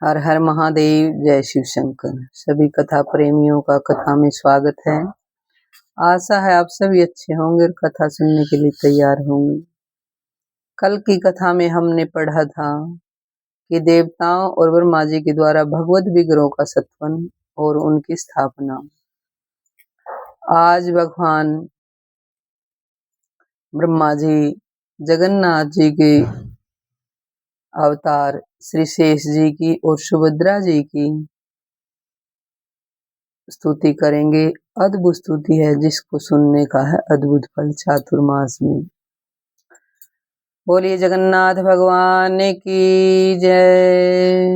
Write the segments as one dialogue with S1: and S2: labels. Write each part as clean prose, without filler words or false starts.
S1: हर हर महादेव, जय शिव शंकर। सभी कथा प्रेमियों का कथा में स्वागत है। आशा है आप सभी अच्छे होंगे और कथा सुनने के लिए तैयार होंगे। कल की कथा में हमने पढ़ा था कि देवताओं और ब्रह्मा जी के द्वारा भगवत विग्रहों का सत्वन और उनकी स्थापना। आज भगवान ब्रह्मा जी जगन्नाथ जी के अवतार श्री शेष जी की और सुभद्रा जी की स्तुति करेंगे। अद्भुत स्तुति है जिसको सुनने का है अद्भुत फल चातुर्मास में। बोलिए जगन्नाथ भगवान की जय।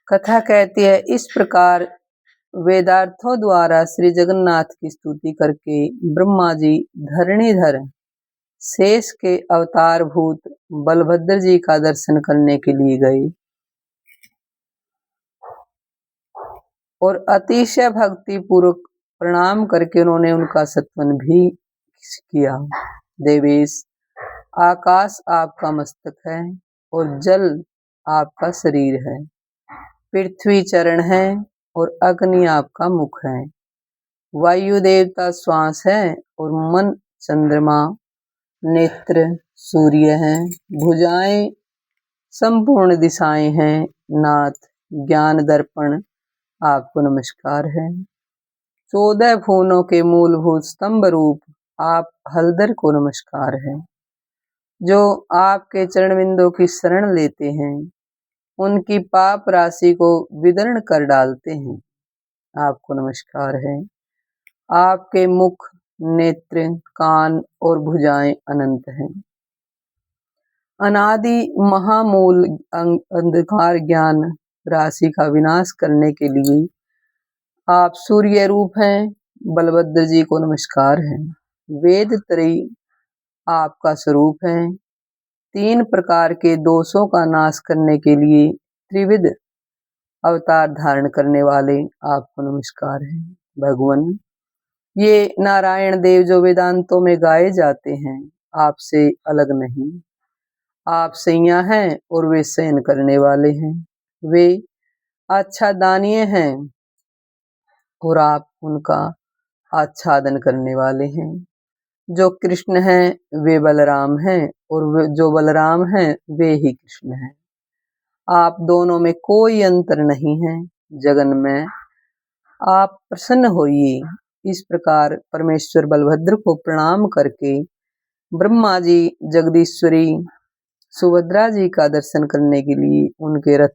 S1: कथा कहती है, इस प्रकार वेदार्थों द्वारा श्री जगन्नाथ की स्तुति करके ब्रह्मा जी धरणीधर शेष के अवतार भूत बलभद्र जी का दर्शन करने के लिए गए और अतिशय भक्ति पूर्वक प्रणाम करके उन्होंने उनका सत्वन भी किया। देवेश, आकाश आपका मस्तक है और जल आपका शरीर है, पृथ्वी चरण है और अग्नि आपका मुख है, वायु देवता श्वास है और मन चंद्रमा, नेत्र सूर्य है, भुजाएं संपूर्ण दिशाएं हैं, नाथ ज्ञान दर्पण आपको नमस्कार है। 14 भुवनों के मूलभूत स्तंभ रूप आप हलधर को नमस्कार है। जो आपके चरण बिंदों की शरण लेते हैं उनकी पाप राशि को विदर्ण कर डालते हैं, आपको नमस्कार है। आपके मुख, नेत्र, कान और भुजाएं अनंत हैं। अनादि महामूल अंधकार ज्ञान राशि का विनाश करने के लिए आप सूर्य रूप हैं। बलभद्र जी को नमस्कार है। वेद त्रयी आपका स्वरूप है। 3 प्रकार के दोषों का नाश करने के लिए त्रिविध अवतार धारण करने वाले आपको नमस्कार है। भगवान, ये नारायण देव जो वेदांतों में गाए जाते हैं आपसे अलग नहीं। आप सैया हैं और वे शयन करने वाले हैं। वे आच्छादनीय हैं और आप उनका आच्छादन करने वाले हैं। जो कृष्ण हैं वे बलराम हैं और जो बलराम हैं वे ही कृष्ण हैं। आप दोनों में कोई अंतर नहीं है। जगन में आप प्रसन्न होइए। इस प्रकार परमेश्वर बलभद्र को प्रणाम करके ब्रह्मा जी जगदीश्वरी सुभद्रा जी का दर्शन करने के लिए उनके रथ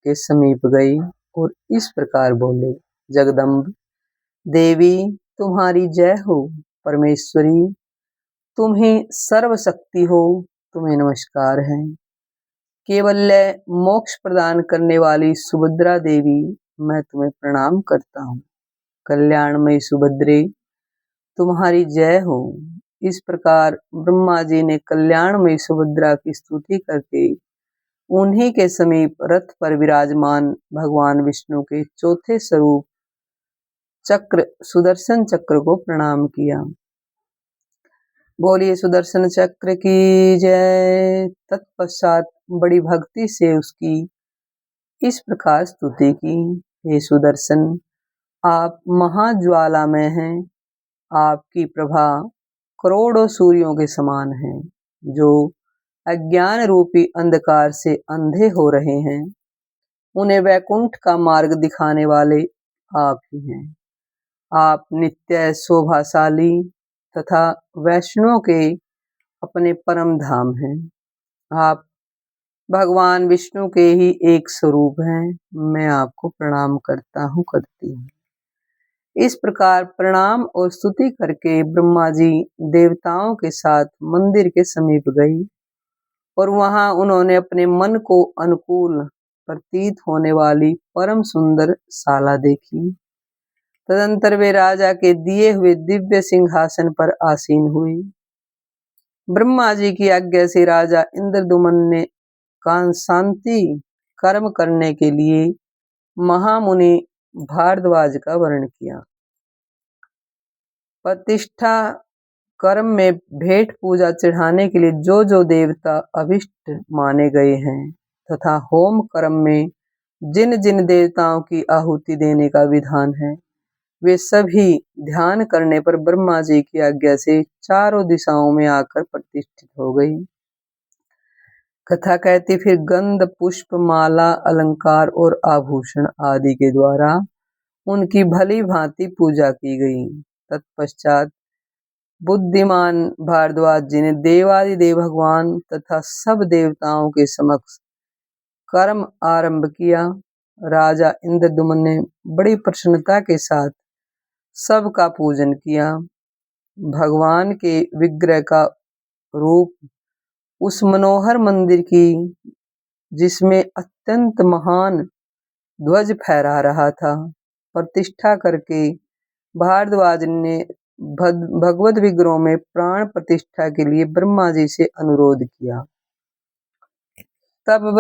S1: के समीप गए और इस प्रकार बोले, जगदम्ब देवी तुम्हारी जय हो। परमेश्वरी तुम ही सर्वशक्ति हो, तुम्हें नमस्कार है। केवल्य मोक्ष प्रदान करने वाली सुभद्रा देवी मैं तुम्हें प्रणाम करता हूँ। कल्याणमयी सुभद्रे तुम्हारी जय हो। इस प्रकार ब्रह्मा जी ने कल्याणमयी सुभद्रा की स्तुति करके उन्हीं के समीप रथ पर विराजमान भगवान विष्णु के चौथे स्वरूप चक्र सुदर्शन चक्र को प्रणाम किया। बोलिए सुदर्शन चक्र की जय। तत्पश्चात बड़ी भक्ति से उसकी इस प्रकार स्तुति की, हे सुदर्शन आप महाज्वाला में हैं। आपकी प्रभा करोड़ों सूर्यों के समान है। जो अज्ञान रूपी अंधकार से अंधे हो रहे हैं उन्हें वैकुंठ का मार्ग दिखाने वाले आप ही हैं। आप नित्य शोभाशाली तथा वैष्णव के अपने परम धाम हैं। आप भगवान विष्णु के ही एक स्वरूप हैं। मैं आपको प्रणाम करता हूँ, करती हूँ। इस प्रकार प्रणाम और स्तुति करके ब्रह्मा जी देवताओं के साथ मंदिर के समीप गई और वहां उन्होंने अपने मन को अनुकूल प्रतीत होने वाली परम सुंदर शाला देखी। तदंतर वे राजा के दिए हुए दिव्य सिंहासन पर आसीन हुए। ब्रह्मा जी की आज्ञा से राजा इंद्रदुमन ने शांति कर्म करने के लिए महामुनि भारद्वाज का वर्ण किया। प्रतिष्ठा कर्म में भेंट पूजा चढ़ाने के लिए जो जो देवता अभिष्ट माने गए हैं तथा होम कर्म में जिन जिन देवताओं की आहुति देने का विधान है, वे सभी ध्यान करने पर ब्रह्मा जी की आज्ञा से चारों दिशाओं में आकर प्रतिष्ठित हो गई। कथा कहती फिर गंध पुष्प माला अलंकार और आभूषण आदि के द्वारा उनकी भली भांति पूजा की गई। तत्पश्चात बुद्धिमान भारद्वाज जी ने देवादिदेव भगवान तथा सब देवताओं के समक्ष कर्म आरंभ किया। राजा इंद्रद्युम्न ने बड़ी प्रसन्नता के साथ सबका पूजन किया। भगवान के विग्रह का रूप उस मनोहर मंदिर की, जिसमें अत्यंत महान ध्वज फहरा रहा था, प्रतिष्ठा करके भारद्वाज ने भगवत विग्रहों में प्राण प्रतिष्ठा के लिए ब्रह्मा जी से अनुरोध किया। तब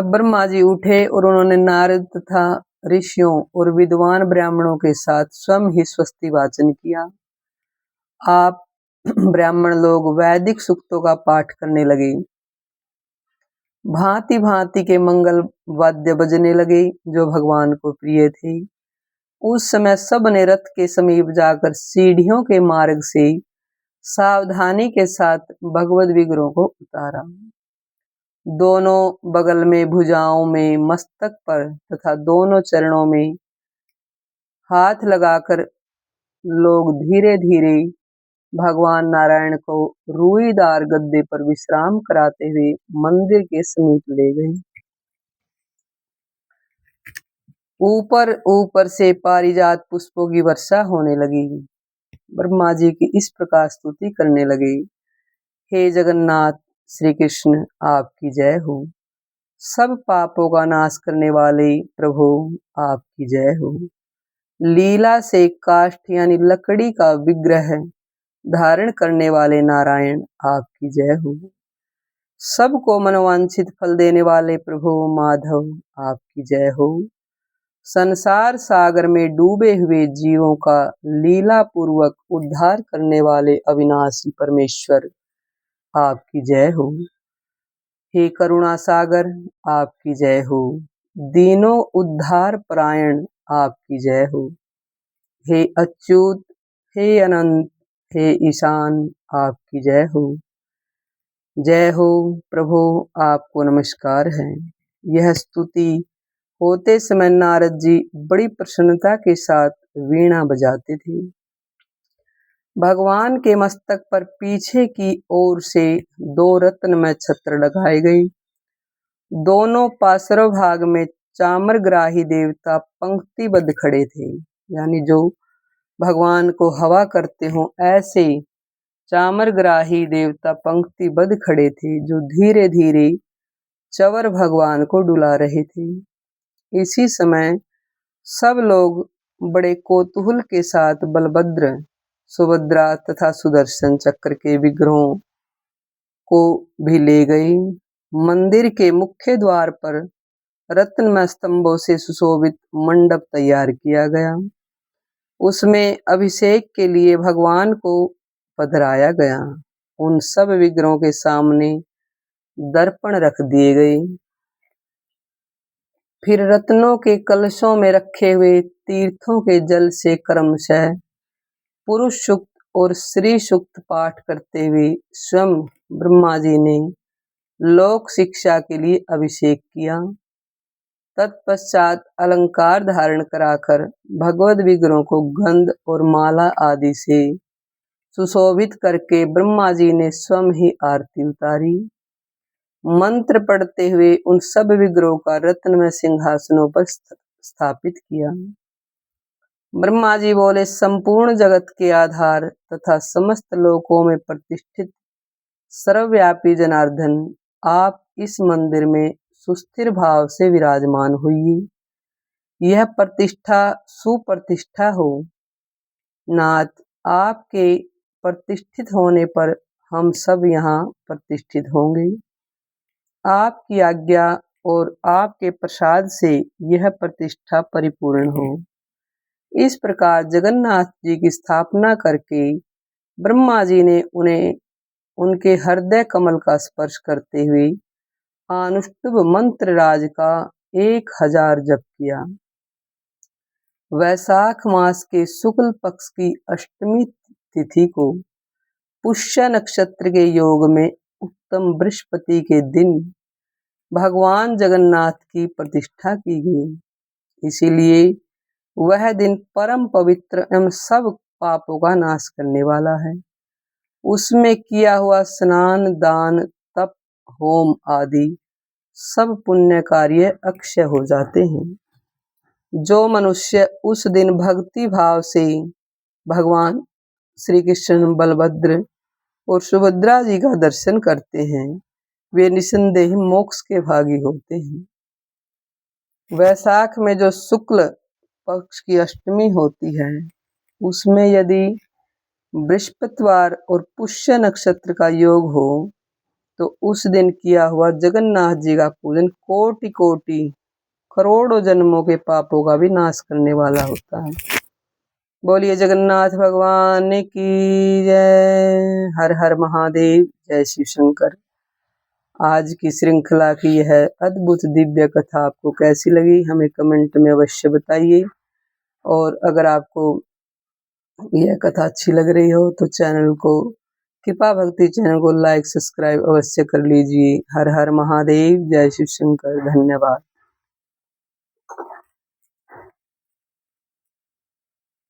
S1: ब्रह्मा जी उठे और उन्होंने नारद तथा ऋषियों और विद्वान ब्राह्मणों के साथ स्वयं ही स्वस्ति वाचन किया। आप ब्राह्मण लोग वैदिक सूक्तों का पाठ करने लगे। भांति भांति के मंगल वाद्य बजने लगे जो भगवान को प्रिय थे। उस समय सब ने रथ के समीप जाकर सीढ़ियों के मार्ग से सावधानी के साथ भगवत विग्रहों को उतारा। दोनों बगल में, भुजाओं में, मस्तक पर तथा दोनों चरणों में हाथ लगाकर लोग धीरे धीरे भगवान नारायण को रुईदार गद्दे पर विश्राम कराते हुए मंदिर के समीप ले गए। ऊपर ऊपर से पारिजात पुष्पों की वर्षा होने लगी। ब्रह्मा जी की इस प्रकार स्तुति करने लगे, हे जगन्नाथ श्री कृष्ण, आपकी जय हो। सब पापों का नाश करने वाले प्रभु, आपकी जय हो। लीला से काष्ठ यानी लकड़ी का विग्रह धारण करने वाले नारायण, आपकी जय हो। सबको मनोवांछित फल देने वाले प्रभु माधव, आपकी जय हो। संसार सागर में डूबे हुए जीवों का लीला पूर्वक उद्धार करने वाले अविनाशी परमेश्वर, आपकी जय हो। हे करुणा सागर, आपकी जय हो। दीनों उद्धार परायण, आपकी जय हो। हे अच्युत, हे अनंत, हे ईशान, आपकी जय हो। जय हो प्रभु, आपको नमस्कार है। यह स्तुति होते समय नारद जी बड़ी प्रसन्नता के साथ वीणा बजाते थे। भगवान के मस्तक पर पीछे की ओर से दो रत्नमय छत्र लगाए गए। दोनों पार्श्व भाग में चामरग्राही देवता पंक्तिबद्ध खड़े थे, यानी जो भगवान को हवा करते हो ऐसे चामरग्राही देवता पंक्तिबद्ध खड़े थे, जो धीरे धीरे चवर भगवान को डुला रहे थे। इसी समय सब लोग बड़े कौतूहल के साथ बलभद्र, सुभद्रा तथा सुदर्शन चक्र के विग्रहों को भी ले गए। मंदिर के मुख्य द्वार पर रत्नमय स्तंभों से सुशोभित मंडप तैयार किया गया। उसमें अभिषेक के लिए भगवान को पधराया गया। उन सब विग्रहों के सामने दर्पण रख दिए गए। फिर रत्नों के कलशों में रखे हुए तीर्थों के जल से क्रमशः पुरुष सूक्त और श्री सूक्त पाठ करते हुए स्वयं ब्रह्मा जी ने लोक शिक्षा के लिए अभिषेक किया। तत्पश्चात अलंकार धारण कराकर भगवत विग्रहों को गंध और माला आदि से सुशोभित करके ब्रह्मा जी ने स्वयं ही आरती उतारी। मंत्र पढ़ते हुए उन सब विग्रहों का रत्नमय सिंहासनों पर स्थापित किया। ब्रह्मा जी बोले, संपूर्ण जगत के आधार तथा समस्त लोकों में प्रतिष्ठित सर्वव्यापी जनार्दन, आप इस मंदिर में सुस्थिर भाव से विराजमान हुई। यह प्रतिष्ठा सुप्रतिष्ठा हो। नाथ, आपके प्रतिष्ठित होने पर हम सब यहाँ प्रतिष्ठित होंगे। आपकी आज्ञा और आपके प्रसाद से यह प्रतिष्ठा परिपूर्ण हो। इस प्रकार जगन्नाथ जी की स्थापना करके ब्रह्मा जी ने उन्हें उनके हृदय कमल का स्पर्श करते हुए अनुष्टुभ मंत्र राज का 1000 जप किया। वैशाख मास के शुक्ल पक्ष की अष्टमी तिथि को पुष्य नक्षत्र के योग में उत्तम बृहस्पति के दिन भगवान जगन्नाथ की प्रतिष्ठा की गई। इसीलिए वह दिन परम पवित्र एवं सब पापों का नाश करने वाला है। उसमें किया हुआ स्नान, दान, तप, होम आदि सब पुण्य कार्य अक्षय हो जाते हैं। जो मनुष्य उस दिन भक्ति भाव से भगवान श्री कृष्ण, बलभद्र और सुभद्रा जी का दर्शन करते हैं, वे निसंदेह मोक्ष के भागी होते हैं। वैशाख में जो शुक्ल पक्ष की अष्टमी होती है, उसमें यदि बृहस्पतिवार और पुष्य नक्षत्र का योग हो तो उस दिन किया हुआ जगन्नाथ जी का पूजन कोटि कोटि करोड़ों जन्मों के पापों का भी नाश करने वाला होता है। बोलिए जगन्नाथ भगवान की जय। हर हर महादेव, जय शिव शंकर। आज की श्रृंखला की यह अद्भुत दिव्य कथा आपको कैसी लगी हमें कमेंट में अवश्य बताइए। और अगर आपको यह कथा अच्छी लग रही हो तो चैनल को, कृपा भक्ति चैनल को लाइक सब्सक्राइब अवश्य कर लीजिए। हर हर महादेव, जय शिव शंकर। धन्यवाद।